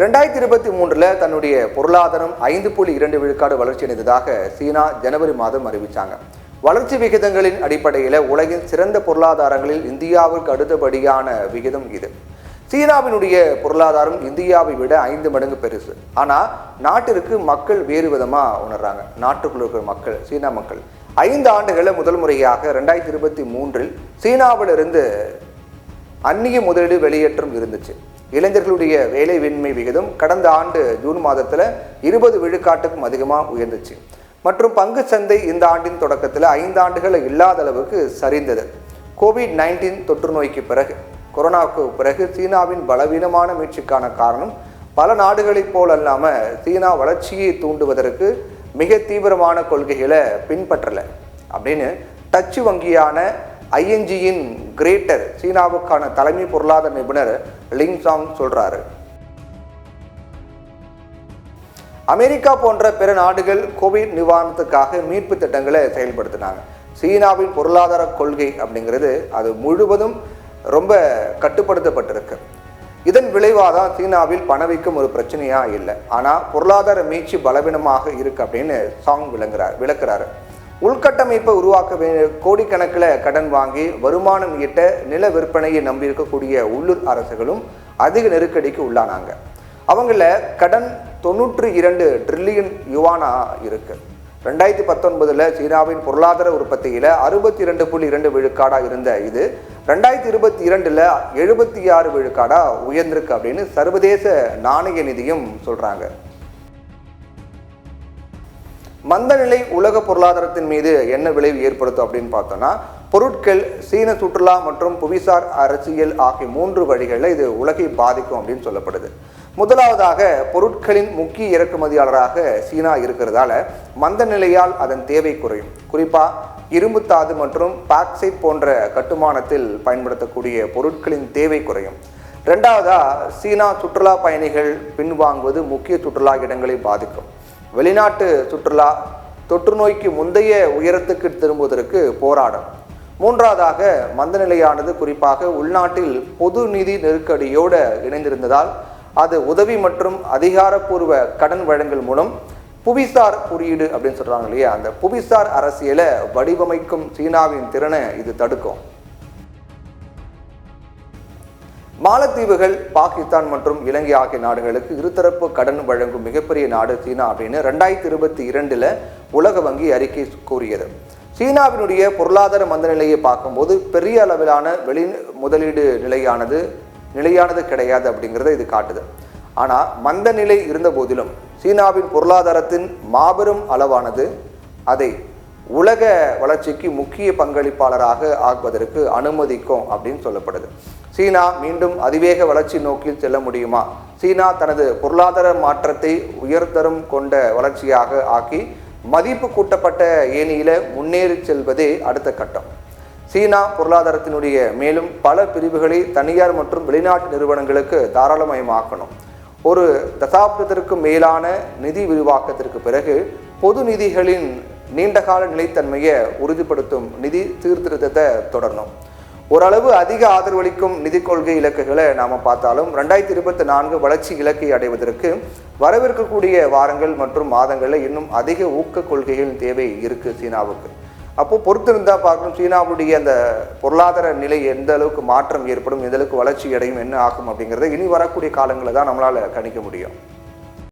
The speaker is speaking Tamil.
2023 தன்னுடைய பொருளாதாரம் 5.2 விழுக்காடு வளர்ச்சி அடைந்ததாக சீனா ஜனவரி மாதம் அறிவித்தாங்க. வளர்ச்சி விகிதங்களின் அடிப்படையில் உலகின் சிறந்த பொருளாதாரங்களில் இந்தியாவுக்கு அடுத்தபடியான விகிதம் இது. சீனாவினுடைய பொருளாதாரம் இந்தியாவை விட 5 மடங்கு பெருசு. ஆனால் நாட்டிற்கு மக்கள் வேறு விதமாக உணர்றாங்க. நாட்டுக்குள்ள இருக்கிற மக்கள், சீனா மக்கள் 5 ஆண்டுகளில் முதல் முறையாக 2023 சீனாவிலிருந்து அந்நிய முதலீடு வெளியேற்றம் இருந்துச்சு. இளைஞர்களுடைய வேலையின்மை விகிதம் கடந்த ஆண்டு ஜூன் மாதத்தில் 20 விழுக்காட்டுக்கும் அதிகமாக உயர்ந்துச்சு. மற்றும் பங்கு சந்தை இந்த ஆண்டின் தொடக்கத்தில் 5 ஆண்டுகள் இல்லாத அளவுக்கு சரிந்தது. COVID-19 தொற்று நோய்க்கு பிறகு, கொரோனாவுக்கு பிறகு சீனாவின் பலவீனமான மீட்சிக்கான காரணம் பல நாடுகளைப் போல் அல்லாமல் சீனா வளர்ச்சியை தூண்டுவதற்கு மிக தீவிரமான கொள்கைகளை பின்பற்றலை அப்படின்னு டச்சு வங்கியான INGயின் கிரேட்டர் சீனாவுக்கான தலைமை பொருளாதார நிபுணர் லிங் சாங் சொல்றாரு. அமெரிக்கா போன்ற பிற நாடுகள் கோவிட் நிவாரணத்துக்காக மீட்பு திட்டங்களை செயல்படுத்தினாங்க. சீனாவின் பொருளாதார கொள்கை அப்படிங்கிறது அது முழுவதும் ரொம்ப கட்டுப்படுத்தப்பட்டிருக்கு. இதன் விளைவாக தான் சீனாவில் பணவீக்கம் ஒரு பிரச்சனையா இல்லை, ஆனால் பொருளாதார மீட்சி பலவீனமாக இருக்கு அப்படின்னு சாங் விளக்குறாரு. உள்கட்டமைப்பை உருவாக்க கோடிக்கணக்கில் கடன் வாங்கி வருமானம் ஈட்ட நில விற்பனையை நம்பியிருக்கக்கூடிய உள்ளூர் அரசுகளும் அதிக நெருக்கடிக்கு உள்ளானாங்க. அவங்கள கடன் 92 ட்ரில்லியன் யுவானா இருக்கு. 2019 சீனாவின் பொருளாதார உற்பத்தியில் 62.2 விழுக்காடாக இருந்த இது 2022 76 விழுக்காடா உயர்ந்திருக்கு அப்படின்னு சர்வதேச நாணய நிதியம் சொல்றாங்க. மந்தநிலை உலக பொருளாதாரத்தின் மீது என்ன விளைவு ஏற்படுத்தும் அப்படின்னு பார்த்தோம்னா, பொருட்கள், சீன சுற்றுலா மற்றும் புவிசார் அரசியல் ஆகிய 3 வழிகளில் இது உலகை பாதிக்கும் அப்படின்னு சொல்லப்படுது. முதலாவதாக, பொருட்களின் முக்கிய இறக்குமதியாளராக சீனா இருக்கிறதால மந்த நிலையால் அதன் தேவை குறையும். குறிப்பாக இரும்புத்தாது மற்றும் பாக்சைட் போன்ற கட்டுமானத்தில் பயன்படுத்தக்கூடிய பொருட்களின் தேவை குறையும். ரெண்டாவதா, சீனா சுற்றுலா பயணிகள் பின்வாங்குவது முக்கிய சுற்றுலா இடங்களை பாதிக்கும். வெளிநாட்டு சுற்றுலா தொற்று நோய்க்கு முந்தைய உயரத்துக்கு திரும்புவதற்கு போராடும். மூன்றாவதாக, மந்தநிலையானது குறிப்பாக உள்நாட்டில் பொது நிதி நெருக்கடியோடு இணைந்திருந்ததால் அது உதவி மற்றும் அதிகாரப்பூர்வ கடன் வழங்கல் மூலம் புவிசார் குறியீடு அப்படின்னு சொல்றாங்க இல்லையா, அந்த புவிசார் அரசியலை வடிவமைக்கும் சீனாவின் திறனை இது தடுக்கும். மாலத்தீவுகள், பாகிஸ்தான் மற்றும் இலங்கை ஆகிய நாடுகளுக்கு இருதரப்பு கடன் வழங்கும் மிகப்பெரிய நாடு சீனா அப்படின்னு 2022 உலக வங்கி அறிக்கை கூறியது. சீனாவினுடைய பொருளாதார மந்தநிலையை பார்க்கும்போது பெரிய அளவிலான வெளி முதலீடு நிலையானது கிடையாது அப்படிங்கிறத இது காட்டுது. ஆனால் மந்த நிலை இருந்த போதிலும் சீனாவின் பொருளாதாரத்தின் மாபெரும் அளவானது அதை உலக வளர்ச்சிக்கு முக்கிய பங்களிப்பாளராக ஆக்குவதற்கு அனுமதிக்கும் அப்படின்னு சொல்லப்படுது. சீனா மீண்டும் அதிவேக வளர்ச்சி நோக்கில் செல்ல முடியுமா? சீனா தனது பொருளாதார மாற்றத்தை உயர்தரம் கொண்ட வளர்ச்சியாக ஆக்கி மதிப்பு கூட்டப்பட்ட ஏணியில முன்னேறி செல்வதே அடுத்த கட்டம். சீனா பொருளாதாரத்தினுடைய மேலும் பல பிரிவுகளை தனியார் மற்றும் வெளிநாட்டு நிறுவனங்களுக்கு தாராளமயமாக்கணும். ஒரு தசாப்தத்திற்கு மேலான நிதி விரிவாக்கத்திற்கு பிறகு பொது நிதிகளின் நீண்டகால நிலைத்தன்மையை உறுதிப்படுத்தும் நிதி சீர்திருத்தத்தை தொடரணும். ஓரளவு அதிக ஆதரவளிக்கும் நிதி கொள்கை இலக்குகளை நாம் பார்த்தாலும் 2024 வளர்ச்சி இலக்கை அடைவதற்கு வரவிருக்கக்கூடிய வாரங்கள் மற்றும் மாதங்களில் இன்னும் அதிக ஊக்க கொள்கைகளின் தேவை இருக்குது சீனாவுக்கு. அப்போது பொறுத்திருந்தால் பார்க்கணும் சீனாவுடைய அந்த பொருளாதார நிலை எந்த அளவுக்கு மாற்றம் ஏற்படும், எந்த அளவுக்கு வளர்ச்சி அடையும், என்ன ஆகும் அப்படிங்கிறத இனி வரக்கூடிய காலங்களில் தான் நம்மளால் கணிக்க முடியும்.